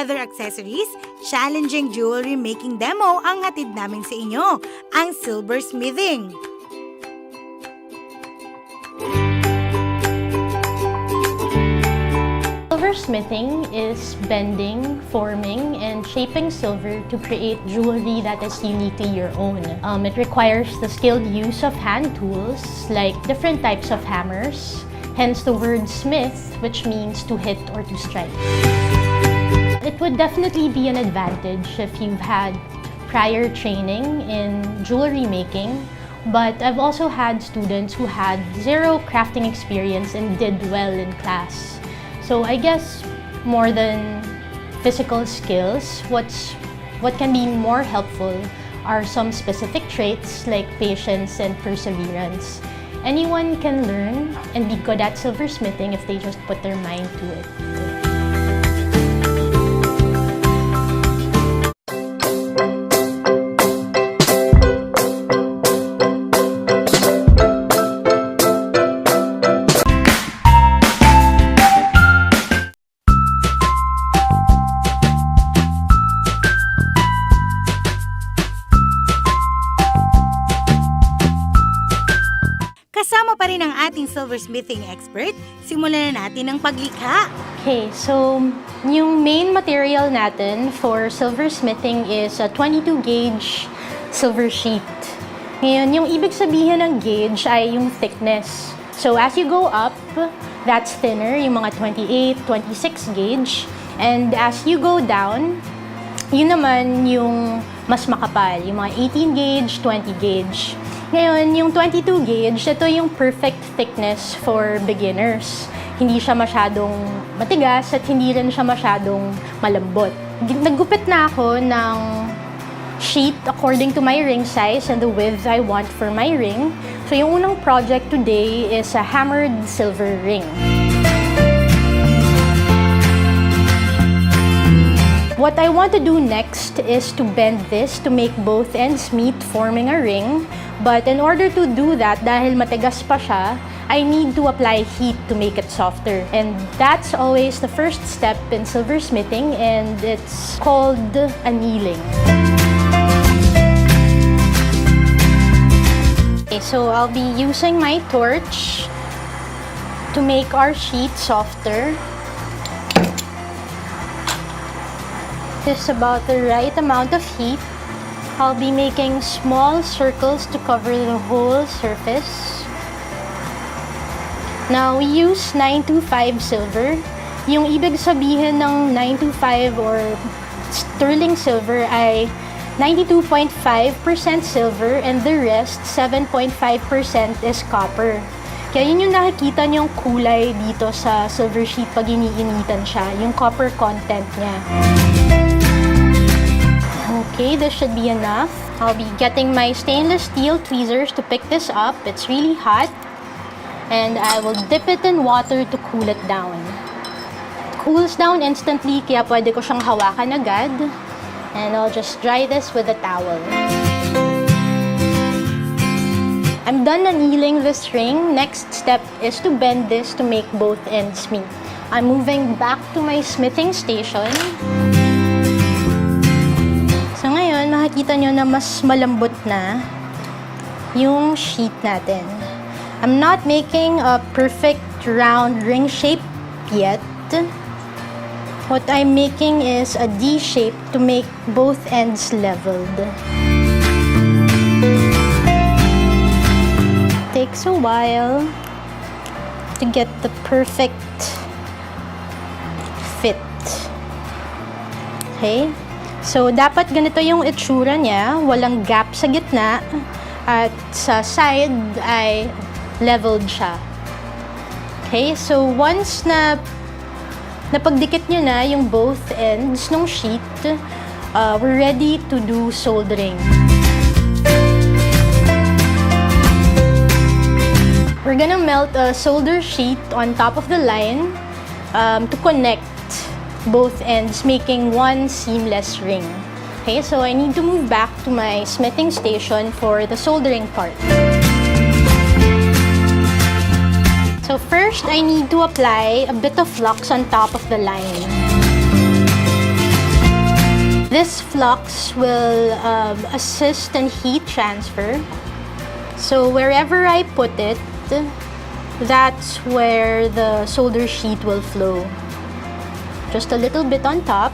leather accessories, challenging jewelry making demo ang hatid namin sa inyo, ang Silversmithing. Silversmithing is bending, forming, and shaping silver to create jewelry that is uniquely your own. It requires the skilled use of hand tools like different types of hammers, hence the word smith, which means to hit or to strike. It would definitely be an advantage if you've had prior training in jewelry making, but I've also had students who had zero crafting experience and did well in class. So I guess more than physical skills, what can be more helpful are some specific traits like patience and perseverance. Anyone can learn and be good at silversmithing if they just put their mind to it. Kasama pa rin ang ating silversmithing expert, simulan na natin ang paglikha. Okay, so yung main material natin for silversmithing is a 22 gauge silver sheet. Ngayon, yung ibig sabihin ng gauge ay yung thickness. So as you go up, that's thinner, yung mga 28, 26 gauge. And as you go down, yun naman yung mas makapal, yung mga 18 gauge, 20 gauge. Ngayon, yung 22 gauge, ito yung perfect thickness for beginners. Hindi siya masyadong matigas at hindi rin siya masyadong malambot. Naggupit na ako ng sheet according to my ring size and the width I want for my ring. So yung unang project today is a hammered silver ring. What I want to do next is to bend this to make both ends meet, forming a ring. But in order to do that, dahil matigas pa siya, I need to apply heat to make it softer. And that's always the first step in silversmithing, and it's called annealing. Okay, so I'll be using my torch to make our sheet softer. Just about the right amount of heat. I'll be making small circles to cover the whole surface. Now, we use 925 silver. Yung ibig sabihin ng 925 or sterling silver ay 92.5% silver and the rest, 7.5% is copper. Kaya yun yung nakikita niyong kulay dito sa silver sheet pag iniinitan siya, yung copper content niya. Okay, this should be enough. I'll be getting my stainless steel tweezers to pick this up. It's really hot. And I will dip it in water to cool it down. It cools down instantly, kaya pwede ko siyang hawakan agad. And I'll just dry this with a towel. I'm done annealing this ring. Next step is to bend this to make both ends meet. I'm moving back to my smithing station. So ngayon, makikita nyo na mas malambot na yung sheet natin. I'm not making a perfect round ring shape yet. What I'm making is a D shape to make both ends leveled. Takes a while to get the perfect fit. Okay? So, dapat ganito yung itsura niya, walang gap sa gitna, at sa side ay leveled siya. Okay, so once na napagdikit nyo na yung both ends ng sheet, we're ready to do soldering. We're gonna melt a solder sheet on top of the line to connect both ends, making one seamless ring. Okay, so I need to move back to my smithing station for the soldering part. So first, I need to apply a bit of flux on top of the line. This flux will assist in heat transfer. So wherever I put it, that's where the solder sheet will flow. Just a little bit on top.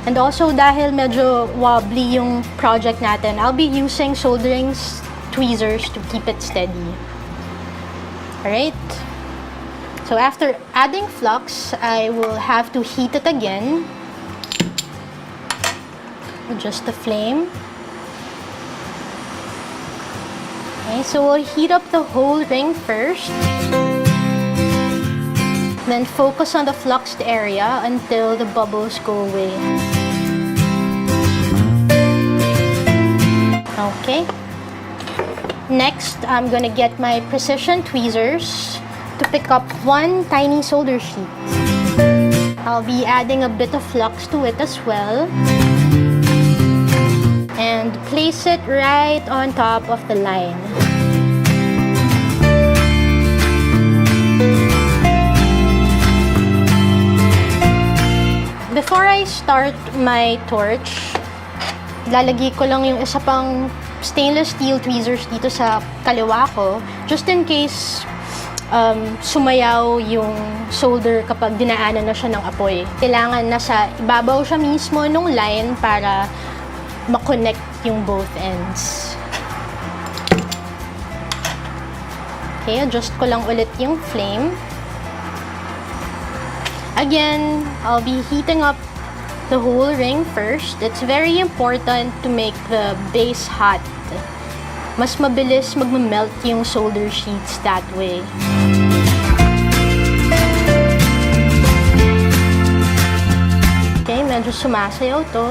And also dahil medyo wobbly yung project natin, I'll be using soldering tweezers to keep it steady. Alright? So after adding flux, I will have to heat it again. Adjust the flame. Okay, so we'll heat up the whole ring first. Then focus on the fluxed area until the bubbles go away. Okay. Next, I'm gonna get my precision tweezers to pick up one tiny solder sheet. I'll be adding a bit of flux to it as well. And place it right on top of the line. Before I start my torch, lalagay ko lang yung isa pang stainless steel tweezers dito sa kaliwa ko, just in case sumayaw yung solder kapag dinaanan na siya ng apoy. Kailangan nasa ibabaw siya mismo nung line para ma-connect yung both ends. Okay, adjust ko lang ulit yung flame. Again, I'll be heating up the whole ring first. It's very important to make the base hot. Mas mabilis magmamelt yung solder sheets that way. Okay, medyo sumasayaw to.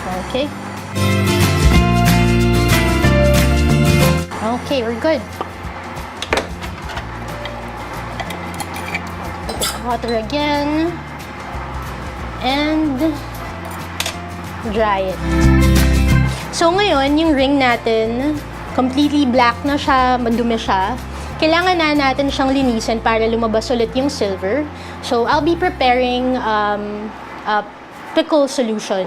So, okay. Okay, we're good. Water again. And dry it. So ngayon, yung ring natin, completely black na siya, madumi siya. Kailangan na natin siyang linisin para lumabas ulit yung silver. So I'll be preparing a pickle solution.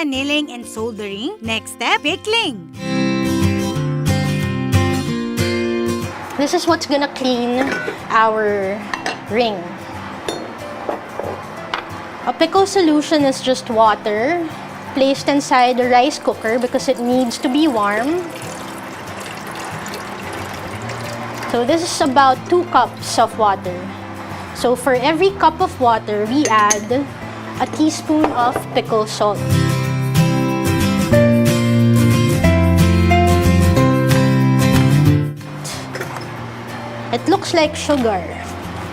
Annealing and soldering. Next step, pickling. This is what's gonna clean our ring. A pickle solution is just water placed inside a rice cooker because it needs to be warm. So this is about 2 cups of water. So for every cup of water, we add a teaspoon of pickle salt. It looks like sugar.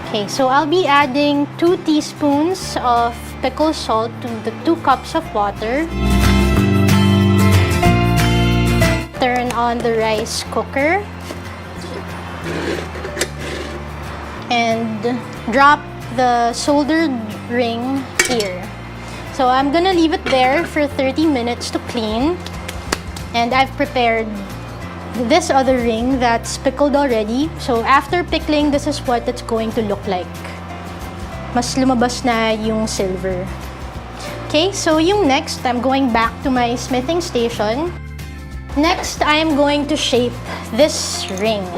Okay, so I'll be adding 2 teaspoons of pickle salt to the 2 cups of water. Turn on the rice cooker. And drop the soldered ring here. So I'm gonna leave it there for 30 minutes to clean. And I've prepared this other ring that's pickled already. So after pickling, this is what it's going to look like. Mas lumabas na yung silver. Okay, so yung next, I'm going back to my smithing station. Next, I'm going to shape this ring.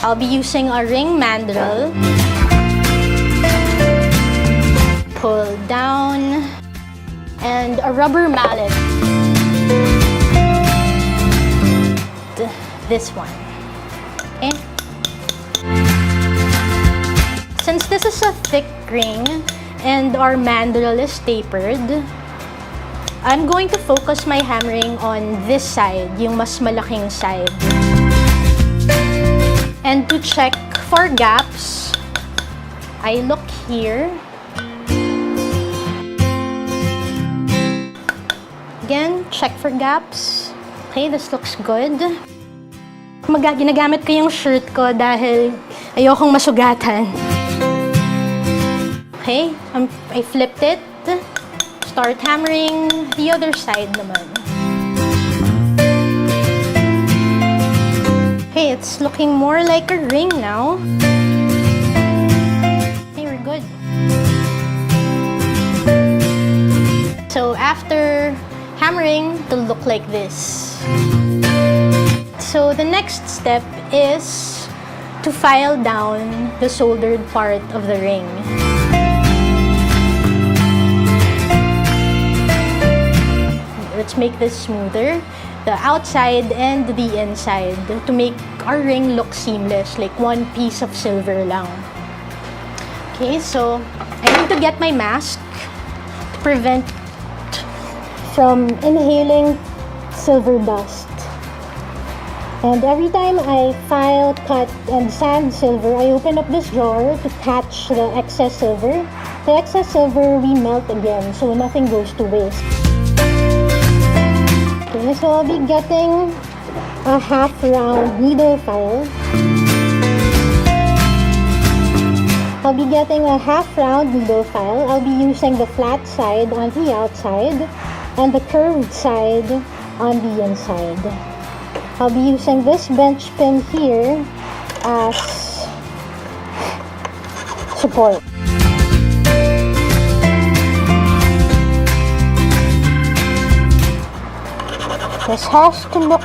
I'll be using a ring mandrel. Pull down. And a rubber mallet. This one. Okay. Since this is a thick ring and our mandrel is tapered, I'm going to focus my hammering on this side, yung mas malaking side. And to check for gaps, I look here. Again, check for gaps. Okay, this looks good. Ginagamit ko yung shirt ko dahil Ayokong masugatan. Okay, I flipped it. Start hammering the other side naman. Okay, it's looking more like a ring now. Okay, we're good. So after hammering, it'll look like this. So the next step is to file down the soldered part of the ring. Let's make this smoother, the outside and the inside, to make our ring look seamless, like one piece of silver lang. Okay, so I need to get my mask to prevent from inhaling silver dust. And every time I file, cut, and sand silver, I open up this drawer to catch the excess silver. The excess silver we melt again, so nothing goes to waste. Okay, so I'll be getting a half-round needle file. I'll be getting a half-round needle file. I'll be using the flat side on the outside and the curved side on the inside. I'll be using this bench pin here as support. This has to look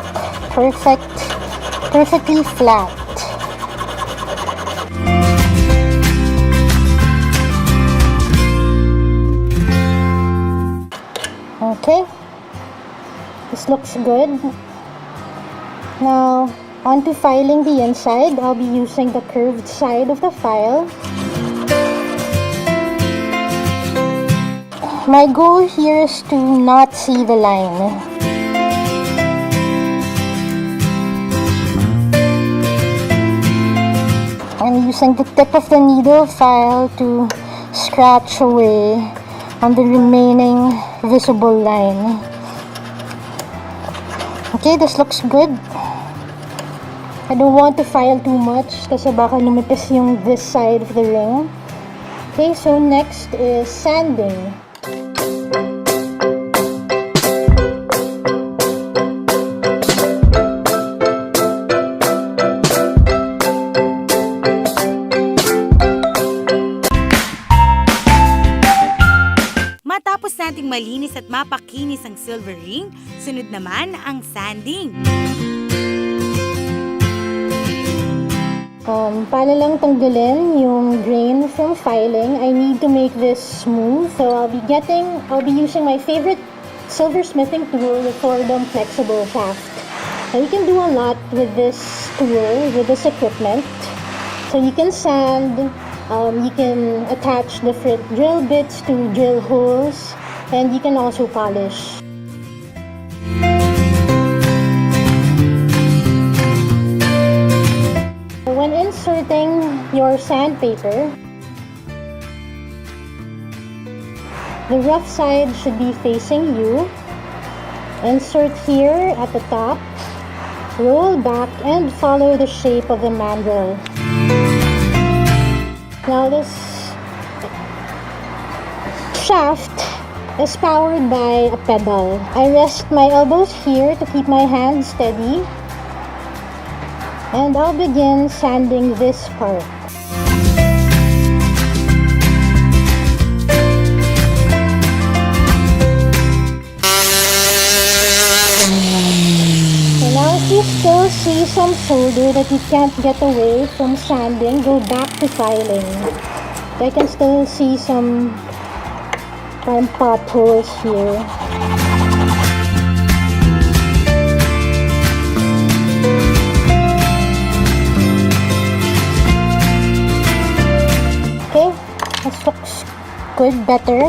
perfectly flat. Okay, this looks good. Now, on to filing the inside. I'll be using the curved side of the file. My goal here is to not see the line. I'm using the tip of the needle file to scratch away on the remaining visible line. Okay, this looks good. I don't want to file too much kasi baka lumipis yung this side of the ring. Okay, so next is sanding. Matapos nating malinis at mapakinis ang silver ring, sunod naman ang sanding. Paano lang tanggalin yung grain from filing? I need to make this smooth. So I'll be using my favorite silversmithing tool, the Fordham flexible shaft. Now you can do a lot with this tool, with this equipment. So you can sand, you can attach different drill bits to drill holes, and you can also polish. When inserting your sandpaper, the rough side should be facing you. Insert here at the top, roll back, and follow the shape of the mandrel. Now this shaft is powered by a pedal. I rest my elbows here to keep my hands steady. And I'll begin sanding this part. So now if you still see some solder that you can't get away from sanding, go back to filing. I can still see some potholes here. Okay, this looks good, better.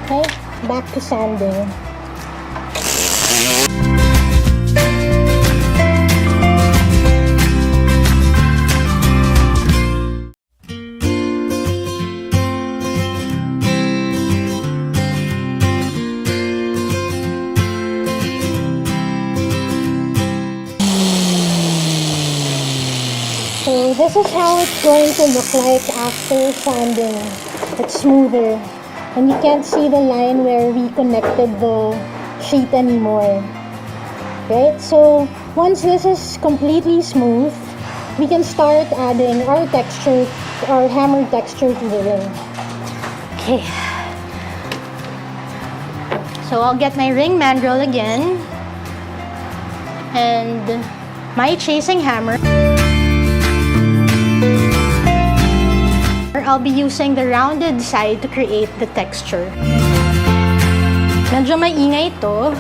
Okay, back to sanding. So this is how it's going to look like after sanding. It's smoother. And you can't see the line where we connected the sheet anymore. Right? So once this is completely smooth, we can start adding our texture, our hammer texture to the ring. Okay. So I'll get my ring mandrel again and my chasing hammer. I'll be using the rounded side to create the texture. Medyo maingay ito.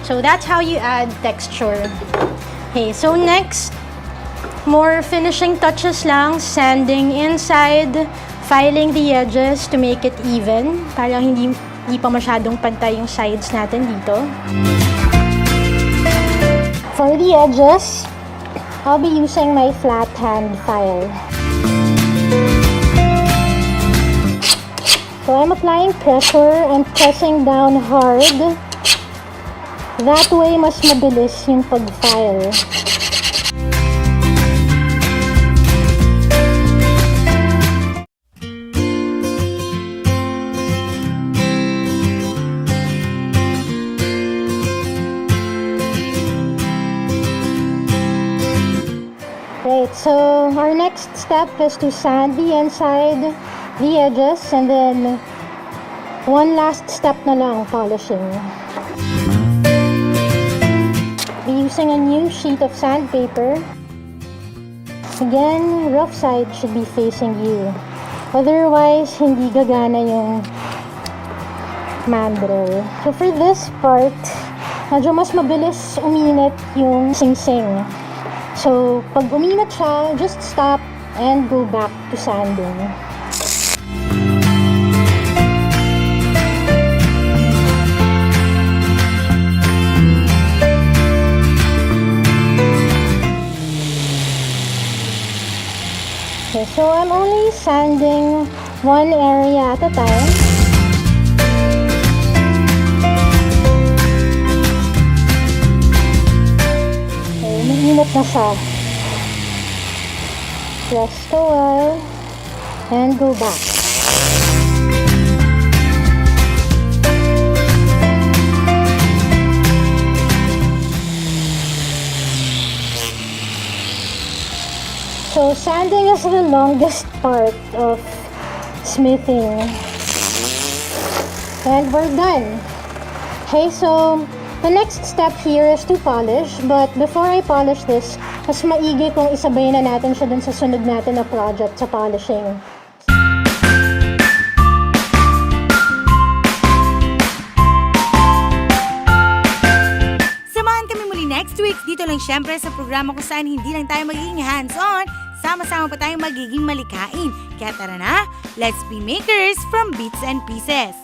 So that's how you add texture. Okay, so next, more finishing touches lang, sanding inside, filing the edges to make it even, para hindi pa masyadong pantay yung sides natin dito. For the edges, I'll be using my flat hand file. So I'm applying pressure and pressing down hard. That way, mas mabilis yung pag-file. Right, so our next step is to sand the inside, the edges, and then one last step na lang, polishing. Using a new sheet of sandpaper. Again, rough side should be facing you. Otherwise, hindi gagana yung mandrel. So for this part, medyo mas mabilis uminit yung singsing. So pag uminit siya, just stop and go back to sanding. Okay, so I'm only sanding one area at a time. Okay, mainit na siya. Rest a while and go back. So sanding is the longest part of smithing. And we're done. Okay, so the next step here is to polish. But before I polish this, mas maigi kung isabay na natin siya dun sa sunod natin na project sa polishing. Samahan kami muli next week. Dito lang syempre sa programa kung saan hindi lang tayo magiging hands-on, sama-sama pa tayong magiging malikain. Kaya tara na, let's be makers from bits and pieces.